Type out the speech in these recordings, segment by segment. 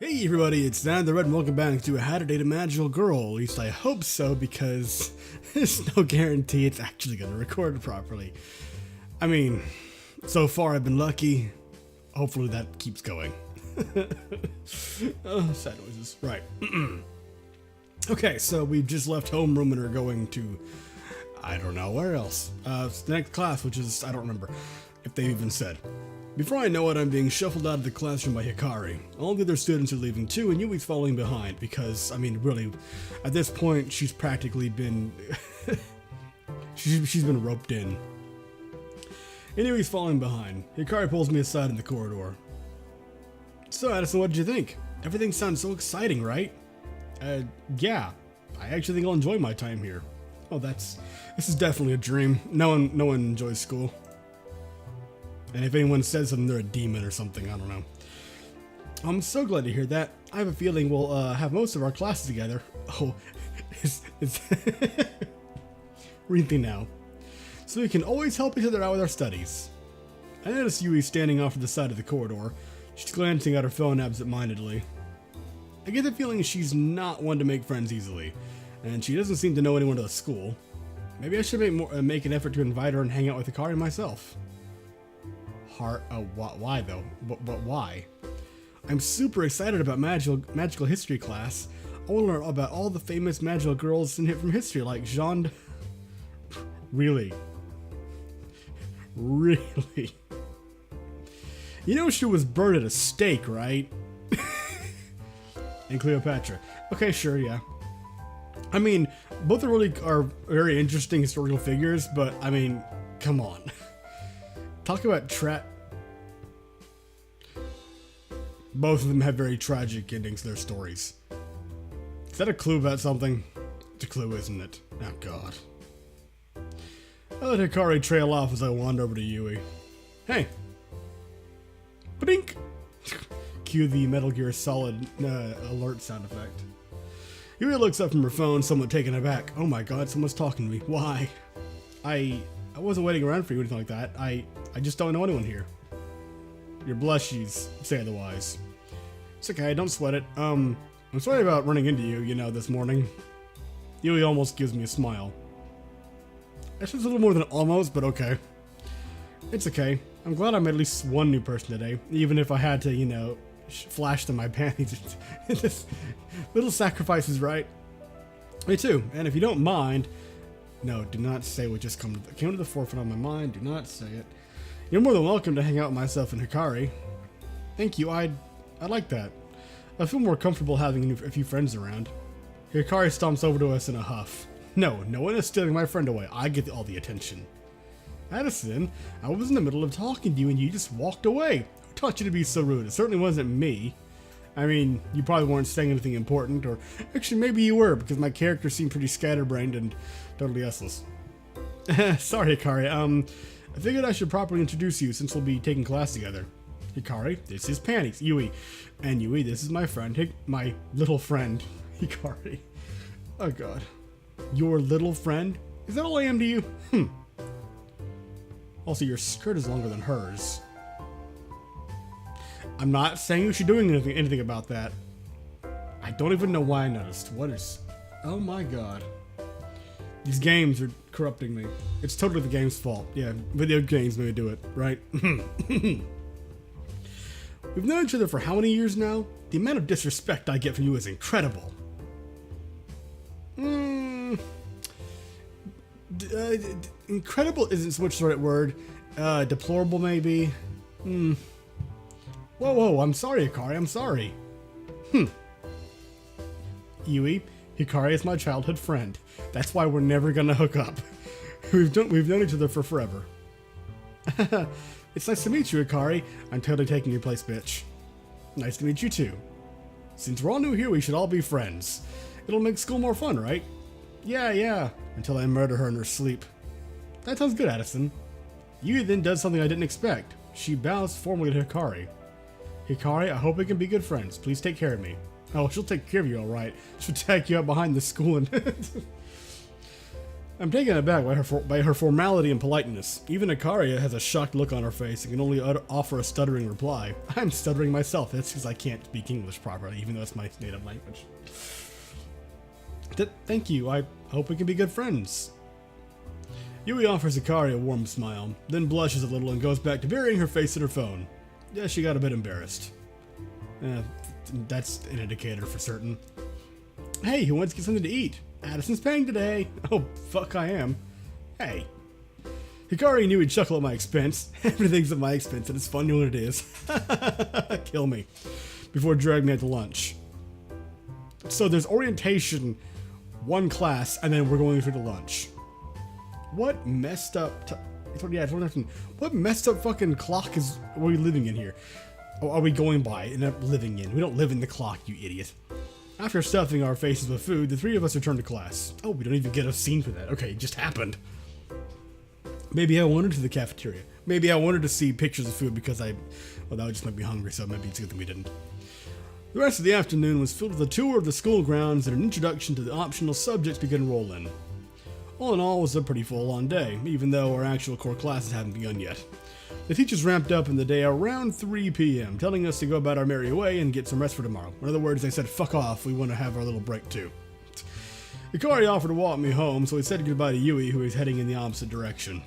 Hey everybody, it's Dan the Red and welcome back to How to Date a Magical Girl. At least I hope so, because there's no guarantee it's actually going to record properly. I mean, so far I've been lucky. Hopefully that keeps going. Oh, sad noises. Right. Okay, so we've just left homeroom and are going to, I don't know, where else? It's the next class, which is, I don't remember if they even said. Before I know it, I'm being shuffled out of the classroom by Hikari. All the other students are leaving too, and Yui's following behind because, I mean, really, at this point, she's practically been... she's been roped in. Anyways, following behind. Hikari pulls me aside in the corridor. So, Addison, what did you think? Everything sounds so exciting, right? Yeah. I actually think I'll enjoy my time here. Oh, this is definitely a dream. No one enjoys school. And if anyone says something, they're a demon or something, I don't know. I'm so glad to hear that. I have a feeling we'll have most of our classes together. Oh, it's really now. So we can always help each other out with our studies. I noticed Yui standing off to the side of the corridor. She's glancing at her phone absent-mindedly. I get the feeling she's not one to make friends easily, and she doesn't seem to know anyone at the school. Maybe I should make an effort to invite her and hang out with Hikari myself. Why though? But why? I'm super excited about magical history class. I want to learn about all the famous magical girls from history, like Jeanne. Really? Really? You know she was burned at a stake, right? And Cleopatra. Okay, sure, yeah. I mean, both are very interesting historical figures, but I mean, come on. Talk about both of them have very tragic endings to their stories. Is that a clue about something? It's a clue, isn't it? Oh, God. I let Hikari trail off as I wander over to Yui. Hey! Blink! Cue the Metal Gear Solid alert sound effect. Yui looks up from her phone, somewhat taken aback. Oh my God, someone's talking to me. Why? I wasn't waiting around for you or anything like that. I just don't know anyone here. Your blushies say otherwise. It's okay, don't sweat it. I'm sorry about running into you, this morning. Yui almost gives me a smile. That's just a little more than almost, but okay. It's okay. I'm glad I met at least one new person today, even if I had to, flash them my panties. Just little sacrifices, right? Me too, and if you don't mind... No, do not say what just came to the forefront of my mind. Do not say it. You're more than welcome to hang out with myself and Hikari. Thank you, I'd like that. I feel more comfortable having a few friends around. Hikari stomps over to us in a huff. No one is stealing my friend away. I get all the attention. Addison, I was in the middle of talking to you and you just walked away. Who taught you to be so rude? It certainly wasn't me. I mean, you probably weren't saying anything important, or actually maybe you were, because my character seemed pretty scatterbrained and totally useless. Sorry, Hikari, I figured I should properly introduce you since we'll be taking class together. Hikari, this is Panties, Yui. And Yui, this is my friend, my little friend, Hikari. Oh God. Your little friend? Is that all I am to you? Also, your skirt is longer than hers. I'm not saying you should do anything about that. I don't even know why I noticed. What is... Oh my God. These games are corrupting me. It's totally the game's fault. Yeah, video games made me do it, right? We've known each other for how many years now? The amount of disrespect I get from you is incredible. Incredible isn't so much the right word. Deplorable maybe. Whoa, I'm sorry, Hikari, I'm sorry. Yui, Hikari is my childhood friend. That's why we're never gonna hook up. We've known each other for forever. It's nice to meet you, Hikari. I'm totally taking your place, bitch. Nice to meet you too. Since we're all new here, we should all be friends. It'll make school more fun, right? Yeah. Until I murder her in her sleep. That sounds good, Addison. Yui then does something I didn't expect. She bows formally to Hikari. Hikari, I hope we can be good friends. Please take care of me. Oh, she'll take care of you, alright. She'll tag you up behind the school and... I'm taken aback by her formality and politeness. Even Ikaria has a shocked look on her face and can only offer a stuttering reply. I'm stuttering myself. That's because I can't speak English properly, even though it's my native language. Thank you. I hope we can be good friends. Yui offers Ikaria a warm smile, then blushes a little and goes back to burying her face in her phone. Yeah, she got a bit embarrassed. That's an indicator for certain. Hey, who wants to get something to eat? Addison's paying today. Oh, fuck I am. Hey. Hikari knew he'd chuckle at my expense. Everything's at my expense and it's fun when it is. Kill me. Before dragging me out to lunch. So there's orientation, one class, and then we're going through to lunch. What messed up... what messed up fucking clock are we living in here? Or are we going by and not living in? We don't live in the clock, you idiot. After stuffing our faces with food, the three of us returned to class. Oh, we don't even get a scene for that. Okay, it just happened. Maybe I wandered to the cafeteria. Maybe I wanted to see pictures of food because well, that would just make me hungry, so maybe it's good that we didn't. The rest of the afternoon was filled with a tour of the school grounds and an introduction to the optional subjects we could enroll in. All in all, it was a pretty full-on day, even though our actual core classes hadn't begun yet. The teachers ramped up in the day around 3 p.m., telling us to go about our merry way and get some rest for tomorrow. In other words, they said, fuck off, we want to have our little break too. Hikari offered to walk me home, so we said goodbye to Yui, who was heading in the opposite direction.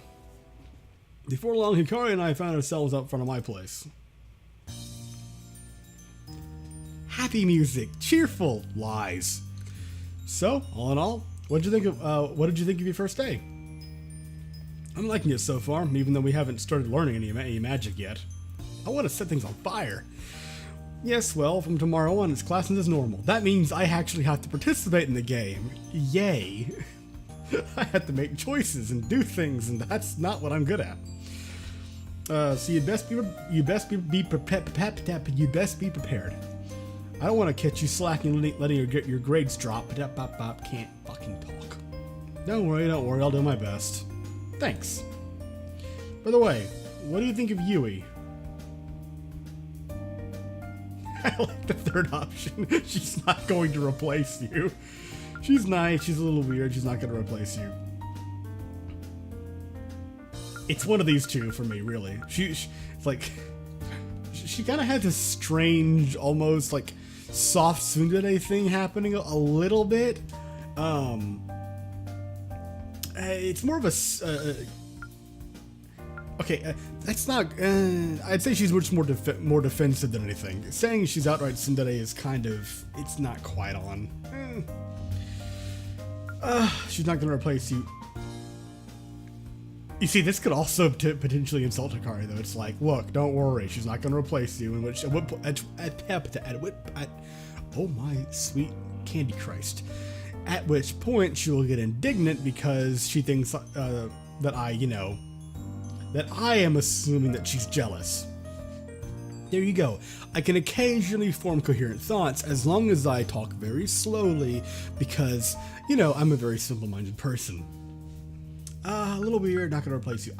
Before long, Hikari and I found ourselves up front of my place. Happy music, cheerful, lies. So, all in all, what did you think of your first day? I'm liking it so far, even though we haven't started learning any magic yet. I want to set things on fire. Yes, well, from tomorrow on, it's classes as normal. That means I actually have to participate in the game. Yay. I have to make choices and do things, and that's not what I'm good at. So you'd best be prepared. I don't want to catch you slacking, letting your grades drop. Can't fucking talk. Don't worry, I'll do my best. Thanks. By the way, what do you think of Yui? I like the third option. She's not going to replace you. She's nice, she's a little weird, she's not going to replace you. It's one of these two for me, really. It's like... She kind of had this strange, almost like soft tsundere thing happening a little bit. It's more of a... okay, that's not... I'd say she's much more defensive than anything. Saying she's outright tsundere is kind of... It's not quite on. She's not going to replace you. You see, this could also potentially insult Hikari, though. It's like, look, don't worry, she's not going to replace you. In which, oh my sweet Candy Christ. At which point she will get indignant because she thinks that I am assuming that she's jealous. There you go. I can occasionally form coherent thoughts as long as I talk very slowly because, I'm a very simple-minded person. A little weird, not gonna replace you.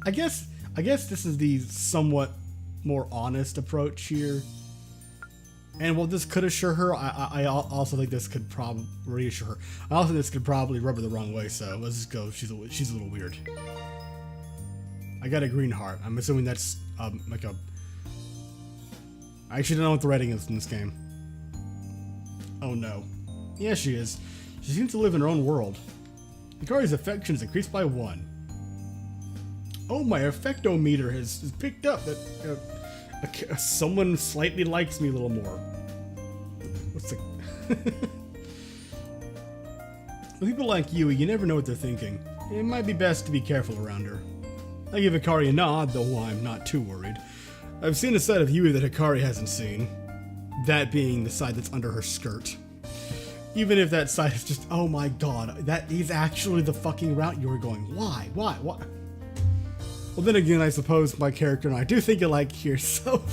I guess this is the somewhat more honest approach here. And while this could assure her, I also think this could probably reassure her. I also think this could probably rub her the wrong way, so let's just go. She's a little weird. I got a green heart. I'm assuming that's like a... I actually don't know what the rating is in this game. Oh no. Yeah, she is. She seems to live in her own world. Hikari's affection is increased by 1. Oh, my affectometer has picked up that someone slightly likes me a little more. What's the... With people like Yui, you never know what they're thinking. It might be best to be careful around her. I give Hikari a nod, though I'm not too worried. I've seen a side of Yui that Hikari hasn't seen. That being the side that's under her skirt. Even if that side is just, oh my god, that is actually the fucking route you were going. Why? Well, then again, I suppose my character and I do think alike here, so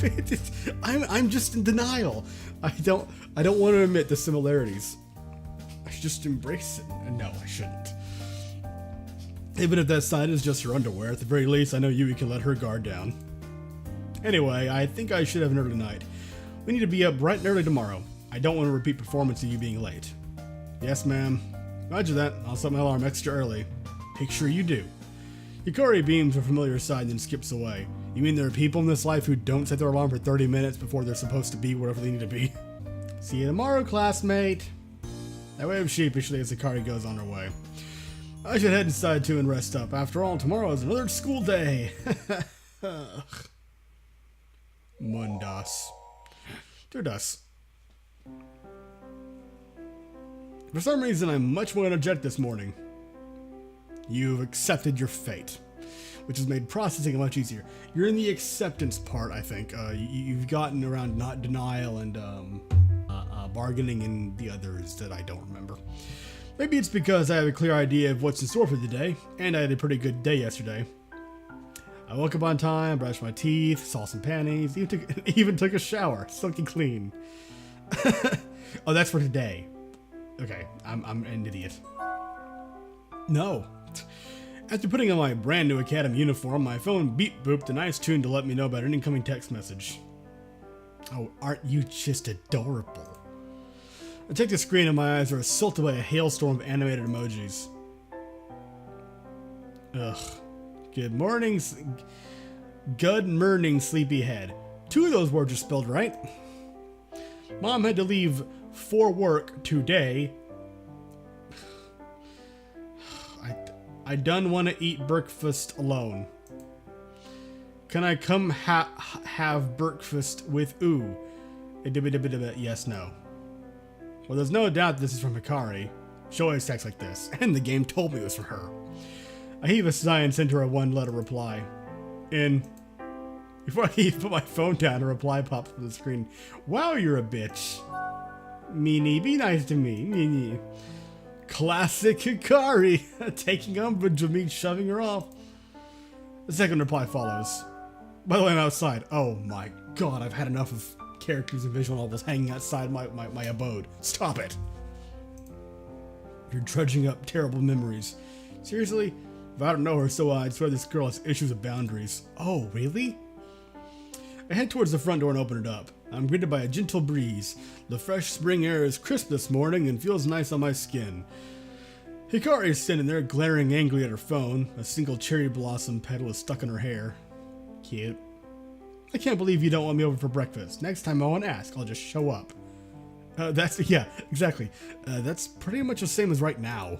I'm just in denial. I don't want to admit the similarities. I should just embrace it. No, I shouldn't. Even if that side is just her underwear, at the very least, I know Yui can let her guard down. Anyway, I think I should have an early night. We need to be up bright and early tomorrow. I don't want to repeat performance of you being late. Yes, ma'am. Roger that. I'll set my alarm extra early. Make sure you do. Hikari beams a familiar side and then skips away. You mean there are people in this life who don't set their alarm for 30 minutes before they're supposed to be wherever they need to be? See you tomorrow, classmate. I wave sheepishly as Hikari goes on her way. I should head inside too and rest up. After all, tomorrow is another school day. Mundas. Durdas. For some reason, I'm much more energetic this morning. You've accepted your fate, which has made processing much easier. You're in the acceptance part, I think. You've gotten around not denial and bargaining and the others that I don't remember. Maybe it's because I have a clear idea of what's in store for the day, and I had a pretty good day yesterday. I woke up on time, brushed my teeth, saw some panties, even took a shower, silky clean. Oh, that's for today. Okay, I'm an idiot. No. After putting on my brand new academy uniform, my phone beep booped a nice tune to let me know about an incoming text message. Oh, aren't you just adorable? I check the screen and my eyes are assaulted by a hailstorm of animated emojis. Ugh. Good morning, sleepyhead. 2 of those words are spelled right. Mom had to leave for work today. I done want to eat breakfast alone. Can I come have breakfast with oo? Yes, no. Well, there's no doubt this is from Hikari. She always texts like this, and the game told me it was from her. I heave a sigh and send her a 1-letter reply. Before I even put my phone down, a reply pops on the screen. Wow, you're a bitch. Meanie, be nice to me. Meanie. Classic Hikari, taking umbrage with me shoving her off. The second reply follows. By the way, I'm outside. Oh my god, I've had enough of characters in visual novels hanging outside my abode. Stop it. You're trudging up terrible memories. Seriously? If I don't know her, so I'd swear this girl has issues of boundaries. Oh, really? I head towards the front door and open it up. I'm greeted by a gentle breeze. The fresh spring air is crisp this morning and feels nice on my skin. Hikari is sitting there glaring angrily at her phone. A single cherry blossom petal is stuck in her hair. Cute. I can't believe you don't want me over for breakfast. Next time I won't ask, I'll just show up. Yeah, exactly. That's pretty much the same as right now.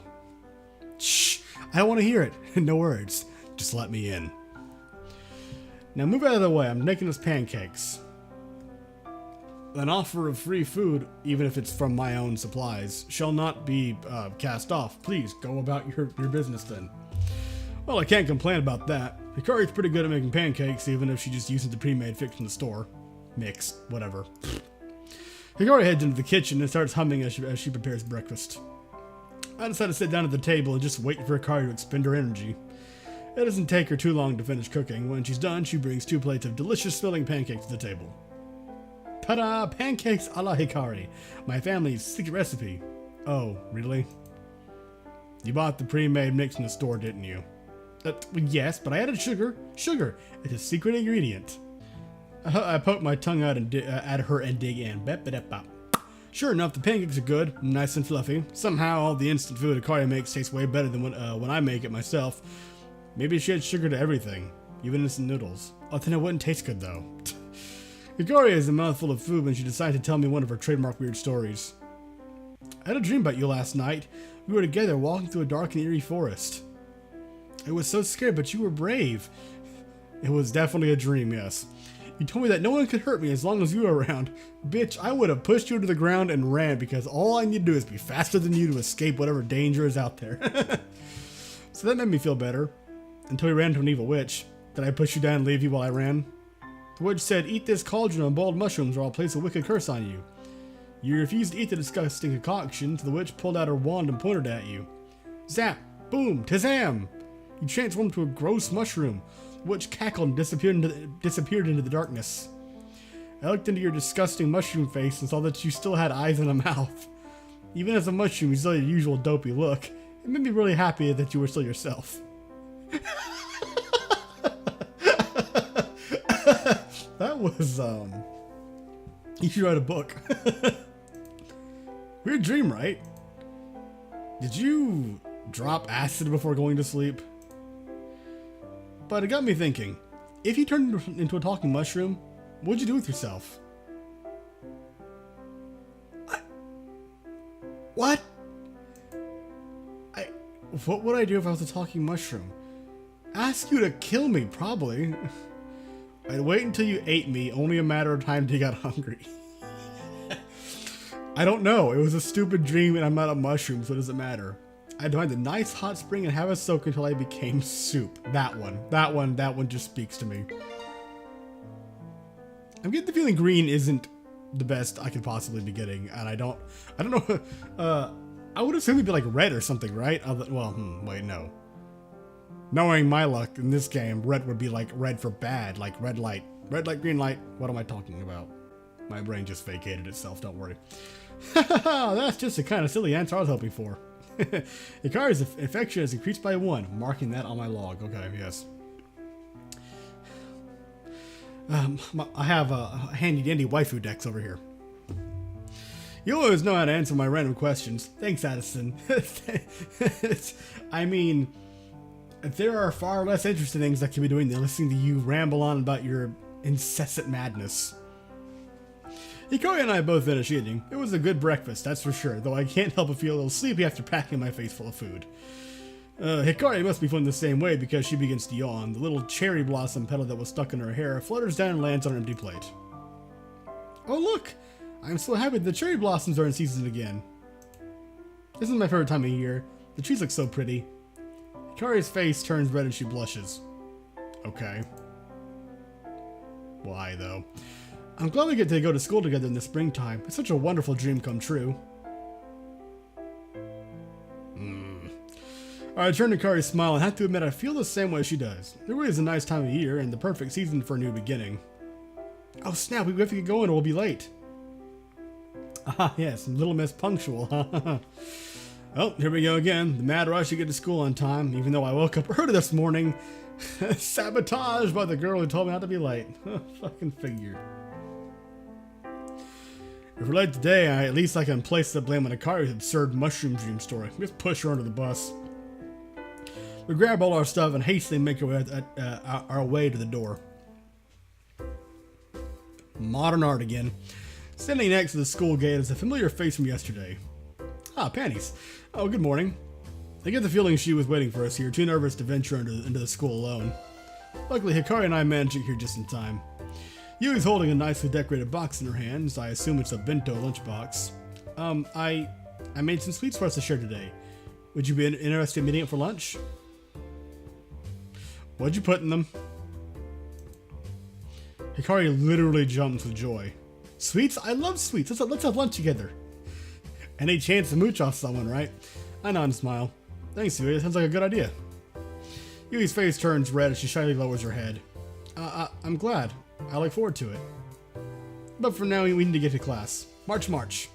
Shh, I don't want to hear it. No words. Just let me in. Now move out of the way, I'm making us pancakes. An offer of free food, even if it's from my own supplies, shall not be cast off. Please, go about your business then. Well, I can't complain about that. Hikari's pretty good at making pancakes, even if she just uses the pre-made fix from the store. Mixed, whatever. Hikari heads into the kitchen and starts humming as she prepares breakfast. I decide to sit down at the table and just wait for Hikari to expend her energy. It doesn't take her too long to finish cooking. When she's done, she brings 2 plates of delicious smelling pancakes to the table. Ta-da! Pancakes a la Hikari. My family's secret recipe. Oh, really? You bought the pre-made mix in the store, didn't you? Yes, but I added sugar. Sugar! It's a secret ingredient. I poke my tongue out and at her and dig in. Bep-a-dep-bop. Sure enough, the pancakes are good, nice and fluffy. Somehow, all the instant food Hikari makes tastes way better than when I make it myself. Maybe she adds sugar to everything, even instant noodles. Oh, then it wouldn't taste good, though. Hikari has a mouthful of food when she decided to tell me one of her trademark weird stories. I had a dream about you last night. We were together walking through a dark and eerie forest. I was so scared, but you were brave. It was definitely a dream, yes. You told me that no one could hurt me as long as you were around. Bitch, I would have pushed you to the ground and ran because all I need to do is be faster than you to escape whatever danger is out there. So that made me feel better. Until we ran into an evil witch. Did I push you down and leave you while I ran? The witch said, eat this cauldron of boiled mushrooms or I'll place a wicked curse on you. You refused to eat the disgusting concoction, so the witch pulled out her wand and pointed at you. Zap! Boom! Tazam! You transformed into a gross mushroom. The witch cackled and disappeared into the darkness. I looked into your disgusting mushroom face and saw that you still had eyes and a mouth. Even as a mushroom, you still had your usual dopey look. It made me really happy that you were still yourself. That was, you should write a book. Weird dream, right? Did you drop acid before going to sleep? But it got me thinking. If you turned into a talking mushroom, what'd you do with yourself? What? What would I do if I was a talking mushroom? Ask you to kill me, probably. I'd wait until you ate me, only a matter of time till you got hungry. I don't know. It was a stupid dream and I'm not a mushroom, so it doesn't matter. I'd find a nice hot spring and have a soak until I became soup. That one just speaks to me. I'm getting the feeling green isn't the best I could possibly be getting, and I don't know. I would assume it'd be like red or something, right? Well, wait, no. Knowing my luck in this game, red would be like red for bad, like red light, green light. What am I talking about? My brain just vacated itself, don't worry. That's just the kind of silly answer I was hoping for. Hikari's infection has increased by 1, marking that on my log. Okay, yes. I have a handy dandy waifu decks over here. You always know how to answer my random questions. Thanks, Addison. I mean, there are far less interesting things I could be doing than listening to you ramble on about your incessant madness. Hikari and I both finished eating. It was a good breakfast, that's for sure, though I can't help but feel a little sleepy after packing my face full of food. Hikari must be feeling the same way because she begins to yawn. The little cherry blossom petal that was stuck in her hair flutters down and lands on an empty plate. Oh look! I'm so happy the cherry blossoms are in season again. This is my favorite time of year. The trees look so pretty. Hikari's face turns red and she blushes. Okay. Why, though? I'm glad we get to go to school together in the springtime. It's such a wonderful dream come true. I turn to Hikari's smile and have to admit I feel the same way she does. It really is a nice time of year and the perfect season for a new beginning. Oh snap, we have to get going or we'll be late. Ah yes, Little Miss Punctual. Oh, here we go again. The mad rush to get to school on time, even though I woke up early this morning. Sabotaged by the girl who told me not to be late. Fucking figure. If we're late today, at least I can place the blame on Hikari's absurd mushroom dream story. Just push her under the bus. We grab all our stuff and hastily make our way to the door. Modern art again. Standing next to the school gate is a familiar face from yesterday. Ah, Panties. Oh, good morning. I get the feeling she was waiting for us here, too nervous to venture into the school alone. Luckily, Hikari and I managed to get here just in time. Yui's holding a nicely decorated box in her hands. I assume it's a bento lunchbox. I made some sweets for us to share today. Would you be interested in meeting it for lunch? What'd you put in them? Hikari literally jumps with joy. Sweets? I love sweets. Let's have lunch together. Any chance to mooch off someone, right? I nod and smile. Thanks, Yui. That sounds like a good idea. Yui's face turns red as she shyly lowers her head. I'm glad. I look forward to it. But for now, we need to get to class. March, march.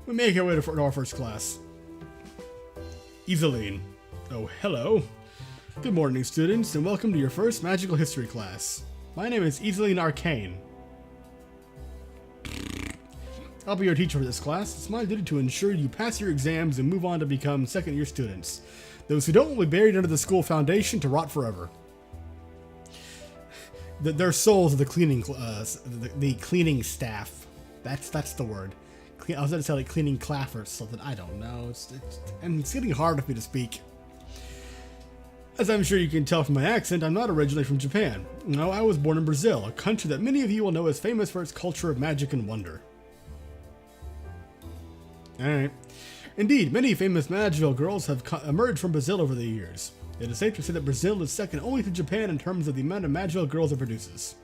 We make our way to our first class. Iseline. Oh, hello. Good morning, students, and welcome to your first magical history class. My name is Iseline Arcane. I'll be your teacher for this class. It's my duty to ensure you pass your exams and move on to become second-year students. Those who don't will be buried under the school foundation to rot forever. Their souls are the cleaning cleaning staff. That's the word. I was going to say like cleaning claff or something. I don't know. It's getting hard for me to speak. As I'm sure you can tell from my accent, I'm not originally from Japan. No, I was born in Brazil, a country that many of you will know is famous for its culture of magic and wonder. Alright. Indeed, many famous magical girls have emerged from Brazil over the years. It is safe to say that Brazil is second only to Japan in terms of the amount of magical girls it produces.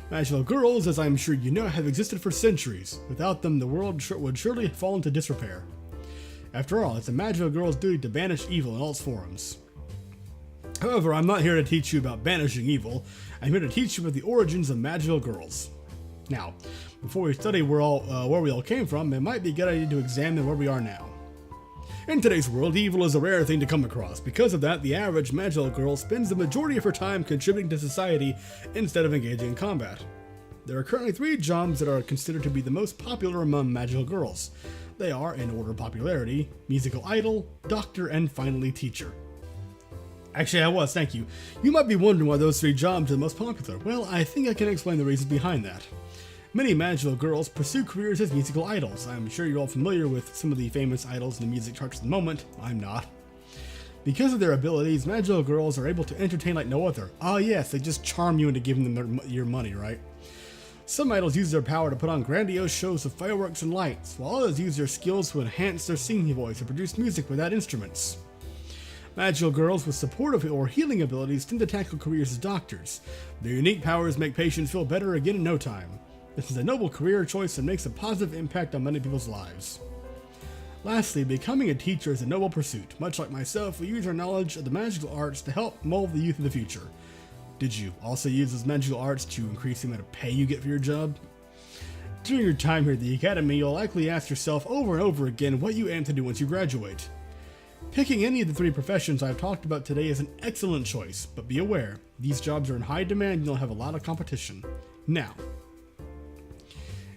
Magical girls, as I'm sure you know, have existed for centuries. Without them, the world would surely fall into disrepair. After all, it's a magical girl's duty to banish evil in all its forms. However, I'm not here to teach you about banishing evil. I'm here to teach you about the origins of magical girls. Now, before we study where we all came from, it might be a good idea to examine where we are now. In today's world, evil is a rare thing to come across. Because of that, the average magical girl spends the majority of her time contributing to society instead of engaging in combat. There are currently 3 jobs that are considered to be the most popular among magical girls. They are, in order of popularity, musical idol, doctor, and finally teacher. Actually, thank you. You might be wondering why those 3 jobs are the most popular. Well, I think I can explain the reasons behind that. Many magical girls pursue careers as musical idols. I'm sure you're all familiar with some of the famous idols in the music charts at the moment. I'm not. Because of their abilities, magical girls are able to entertain like no other. Ah yes, they just charm you into giving them your money, right? Some idols use their power to put on grandiose shows of fireworks and lights, while others use their skills to enhance their singing voice or produce music without instruments. Magical girls with supportive or healing abilities tend to tackle careers as doctors. Their unique powers make patients feel better again in no time. This is a noble career choice and makes a positive impact on many people's lives. Lastly, becoming a teacher is a noble pursuit. Much like myself, we use our knowledge of the magical arts to help mold the youth of the future. Did you also use those magical arts to increase the amount of pay you get for your job? During your time here at the Academy, you'll likely ask yourself over and over again what you aim to do once you graduate. Picking any of the 3 professions I've talked about today is an excellent choice, but be aware, these jobs are in high demand and you'll have a lot of competition. Now,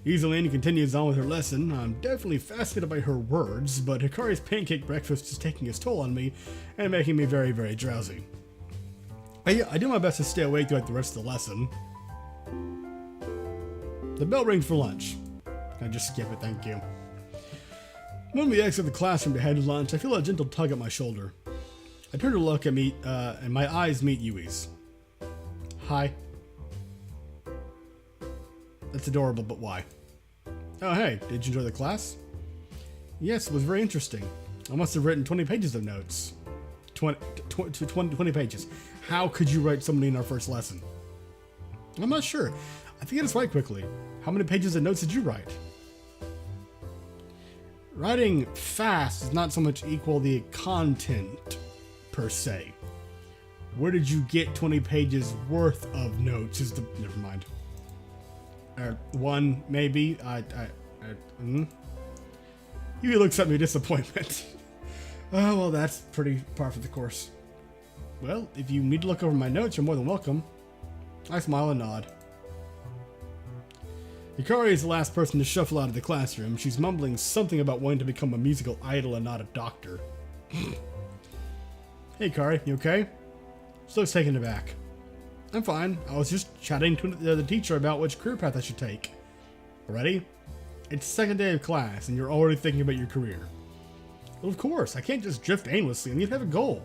Isolene continues on with her lesson. I'm definitely fascinated by her words, but Hikari's pancake breakfast is taking its toll on me and making me very, very drowsy. I do my best to stay awake throughout the rest of the lesson. The bell rings for lunch. Can I just skip it? Thank you. When we exit the classroom to head to lunch, I feel a gentle tug at my shoulder. I turn to look at me, and my eyes meet Yui's. Hi. That's adorable, but why? Oh, hey, did you enjoy the class? Yes, it was very interesting. I must have written 20 pages of notes. 20 pages. How could you write so many in our first lesson? I'm not sure. I think I just write quickly. How many pages of notes did you write? Writing fast does not so much equal the content, per se. Where did you get 20 pages worth of notes? Never mind. 1, maybe. He looks at me with disappointment. Oh, well, that's pretty par for the course. Well, if you need to look over my notes, you're more than welcome. I smile and nod. Hikari is the last person to shuffle out of the classroom. She's mumbling something about wanting to become a musical idol and not a doctor. Hey, Hikari, you okay? She looks taken aback. I'm fine. I was just chatting to the teacher about which career path I should take. Ready? It's the second day of class, and you're already thinking about your career. Well, of course. I can't just drift aimlessly. I need to have a goal.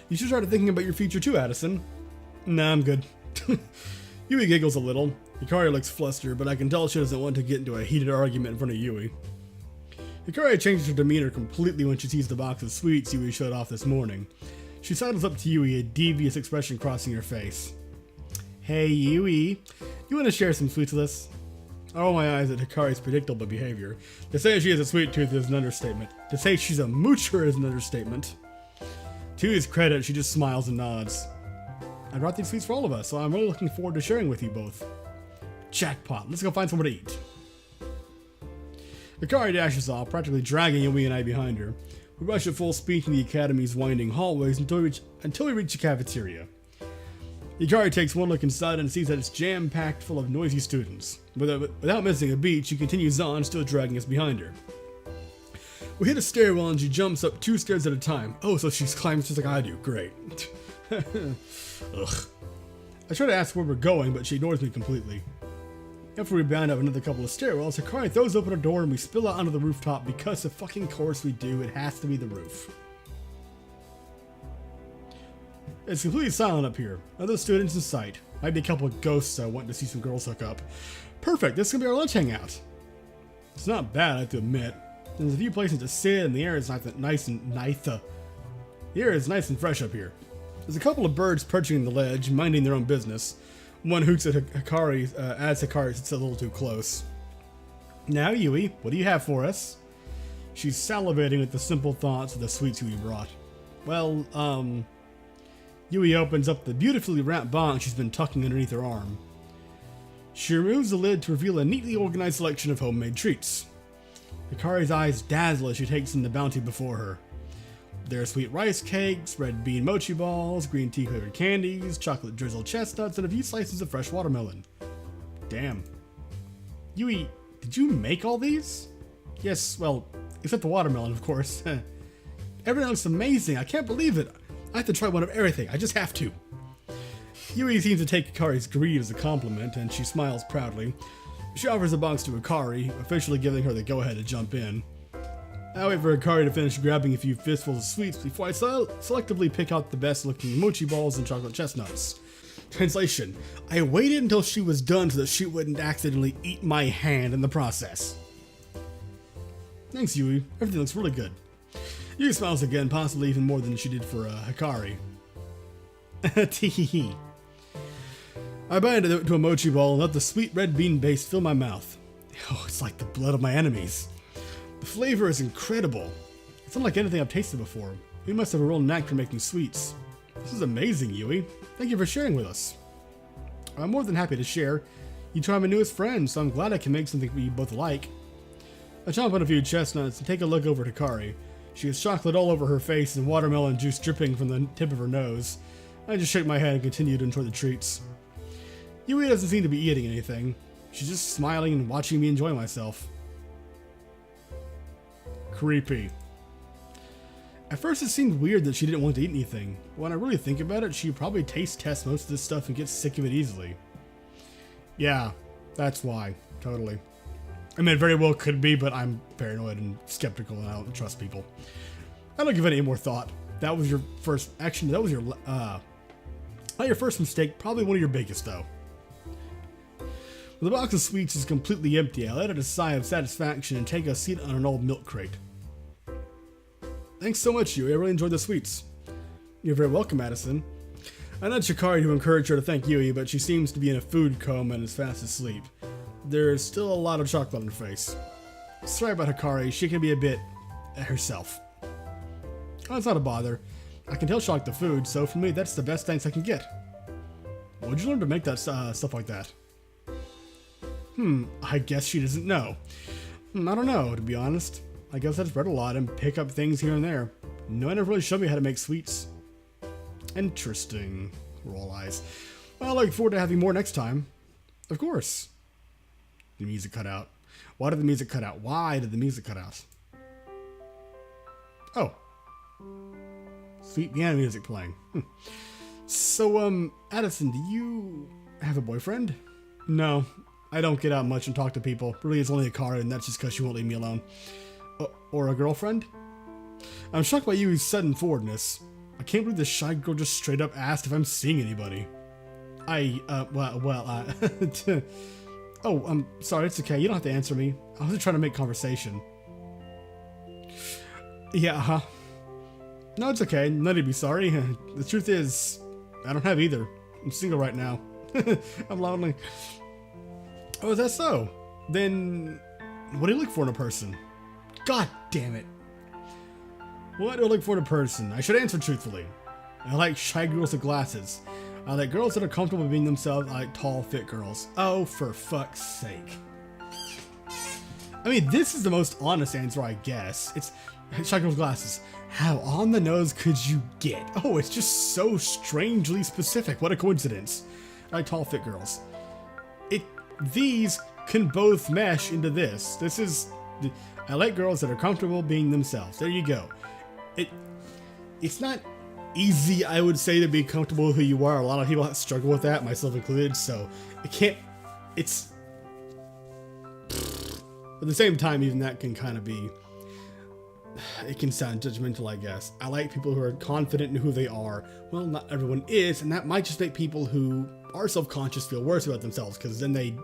You should start thinking about your future too, Addison. Nah, I'm good. Yui giggles a little. Hikari looks flustered, but I can tell she doesn't want to get into a heated argument in front of Yui. Hikari changes her demeanor completely when she sees the box of sweets Yui showed off this morning. She sidles up to Yui, a devious expression crossing her face. Hey, Yui, you want to share some sweets with us? I roll my eyes at Hikari's predictable behavior. To say she has a sweet tooth is an understatement. To say she's a moocher is an understatement. To Yui's credit, she just smiles and nods. I brought these sweets for all of us, so I'm really looking forward to sharing with you both. Jackpot, let's go find somewhere to eat. Hikari dashes off, practically dragging Yui and I behind her. We rush at full speed through the Academy's winding hallways until we reach the cafeteria. Hikari takes one look inside and sees that it's jam-packed full of noisy students. Without missing a beat, she continues on, still dragging us behind her. We hit a stairwell and she jumps up 2 stairs at a time. Oh, so she climbs just like I do. Great. Ugh. I try to ask where we're going, but she ignores me completely. After we bound up another couple of stairwells, Hikari throws open a door and we spill out onto the rooftop because of fucking course we do. It has to be the roof. It's completely silent up here. No other students in sight. Might be a couple of ghosts wanting to see some girls hook up. Perfect, this is gonna be our lunch hangout. It's not bad, I have to admit. There's a few places to sit and the air is nice and fresh up here. There's a couple of birds perching on the ledge, minding their own business. One hoots at Hikari as Hikari sits a little too close. Now, Yui, what do you have for us? She's salivating with the simple thoughts of the sweets Yui brought. Well, Yui opens up the beautifully wrapped box she's been tucking underneath her arm. She removes the lid to reveal a neatly organized selection of homemade treats. Hikari's eyes dazzle as she takes in the bounty before her. There are sweet rice cakes, red bean mochi balls, green tea flavored candies, chocolate drizzled chestnuts, and a few slices of fresh watermelon. Damn. Yui, did you make all these? Yes, well, except the watermelon, of course. Everything looks amazing. I can't believe it. I have to try one of everything. I just have to. Yui seems to take Hikari's greed as a compliment, and she smiles proudly. She offers a box to Hikari, officially giving her the go-ahead to jump in. I wait for Hikari to finish grabbing a few fistfuls of sweets before I selectively pick out the best-looking mochi balls and chocolate chestnuts. Translation: I waited until she was done so that she wouldn't accidentally eat my hand in the process. Thanks, Yui. Everything looks really good. Yui smiles again, possibly even more than she did for Hikari. Teehee. I bite into a mochi ball and let the sweet red bean base fill my mouth. Oh, it's like the blood of my enemies. The flavor is incredible. It's unlike anything I've tasted before. You must have a real knack for making sweets. This is amazing, Yui. Thank you for sharing with us. I'm more than happy to share. You two are my newest friends, so I'm glad I can make something we both like. I chomp on a few chestnuts and take a look over at Hikari. She has chocolate all over her face and watermelon juice dripping from the tip of her nose. I just shake my head and continue to enjoy the treats. Yui doesn't seem to be eating anything. She's just smiling and watching me enjoy myself. Creepy. At first it seemed weird that she didn't want to eat anything. When I really think about it, she probably taste tests most of this stuff and gets sick of it easily. Yeah, that's why. Totally. I mean, it very well could be, but I'm paranoid and skeptical and I don't trust people. I don't give it any more thought. That was your first action. That was your, not your first mistake, probably one of your biggest though. When the box of sweets is completely empty, I let out a sigh of satisfaction and take a seat on an old milk crate. Thanks so much, Yui. I really enjoyed the sweets. You're very welcome, Addison. I nudged Hikari to encourage her to thank Yui, but she seems to be in a food coma and is fast asleep. There's still a lot of chocolate on her face. Sorry about Hikari, she can be a bit herself. Oh, it's not a bother. I can tell she liked the food, so for me, that's the best thanks I can get. Where'd you learn to make that stuff like that? I guess she doesn't know. I don't know, to be honest. I guess I just read a lot and pick up things here and there. No one ever really showed me how to make sweets. Interesting. Roll eyes. Well, I look forward to having more next time. Of course. The music cut out. Why did the music cut out? Why did the music cut out? Oh. Sweet piano music playing. So, Addison, do you have a boyfriend? No, I don't get out much and talk to people. Really, it's only Hikari, and that's just because she won't leave me alone. Or a girlfriend? I'm shocked by Yui's sudden forwardness. I can't believe this shy girl just straight up asked if I'm seeing anybody. Oh, I'm sorry, it's okay. You don't have to answer me. I was just trying to make conversation. Yeah, No, it's okay. None to be sorry. The truth is, I don't have either. I'm single right now. I'm lonely. Oh, is that so? Then, what do you look for in a person? God damn it. What do I look for in a person? I should answer truthfully. I like shy girls with glasses. I like girls that are comfortable being themselves. I like tall, fit girls. Oh, for fuck's sake. I mean, this is the most honest answer, I guess. It's shy girls with glasses. How on the nose could you get? Oh, it's just so strangely specific. What a coincidence. I like tall, fit girls. These can both mesh into this. This is... I like girls that are comfortable being themselves. There you go. It's not easy, I would say, to be comfortable with who you are. A lot of people struggle with that, myself included, so it can't... It's... At the same time, even that can kind of be... It can sound judgmental, I guess. I like people who are confident in who they are. Well, not everyone is, and that might just make people who are self-conscious feel worse about themselves, because then they...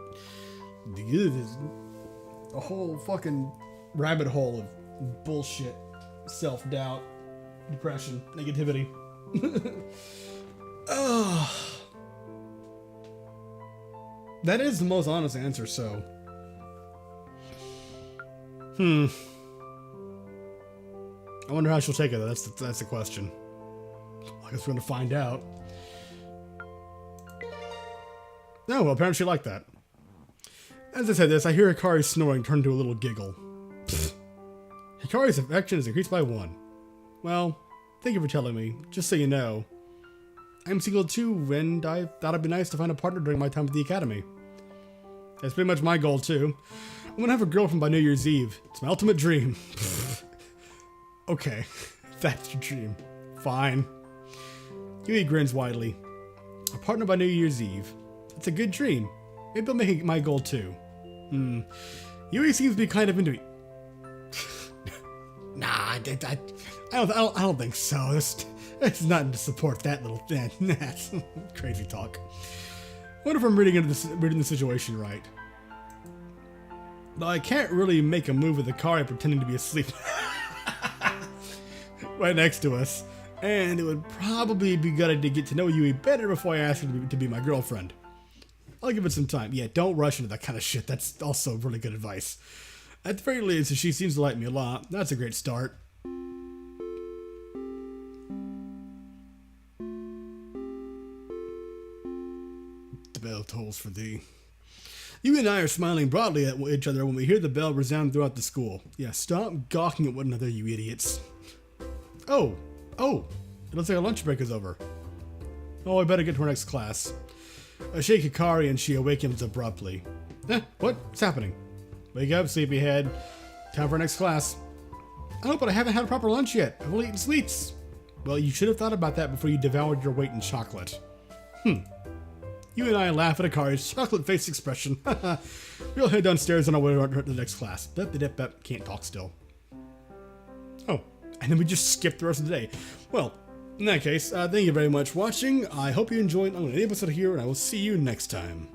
A whole fucking rabbit hole of bullshit. Self-doubt, depression, negativity. That is the most honest answer, so... I wonder how she'll take it. That's the question. I guess we're gonna find out. No, well, apparently she liked that. As I said this, I hear Hikari snoring turn to a little giggle. Pfft. Hikari's affection is increased by 1. Well, thank you for telling me. Just so you know, I'm single too, and I thought it'd be nice to find a partner during my time at the academy. That's pretty much my goal, too. I'm gonna have a girlfriend by New Year's Eve. It's my ultimate dream. Okay, that's your dream. Fine. Yui grins widely. A partner by New Year's Eve. It's a good dream. Maybe I'll make it my goal, too. Yui seems to be kind of into it. Nah, I don't think so. It's nothing to support that little thing. That's crazy talk. I wonder if I'm reading the situation right. Though I can't really make a move with Akari pretending to be asleep right next to us, and it would probably be good to get to know Yui better before I ask her to be my girlfriend. I'll give it some time. Yeah, don't rush into that kind of shit. That's also really good advice. At the very least, she seems to like me a lot. That's a great start. The bell tolls for thee. You and I are smiling broadly at each other when we hear the bell resound throughout the school. Yeah, stop gawking at one another, you idiots. Oh, it looks like our lunch break is over. Oh, I better get to our next class. I shake Hikari and she awakens abruptly. What's happening? Wake up, sleepyhead. Time for our next class. Oh, but I haven't had a proper lunch yet. I've only eaten sweets. Well, you should have thought about that before you devoured your weight in chocolate. You and I laugh at Akari's chocolate-faced expression. We'll head downstairs on our way to the next class. Can't talk still. Oh, and then we just skip the rest of the day. Well, in that case, thank you very much for watching. I hope you enjoyed the episode here, and I will see you next time.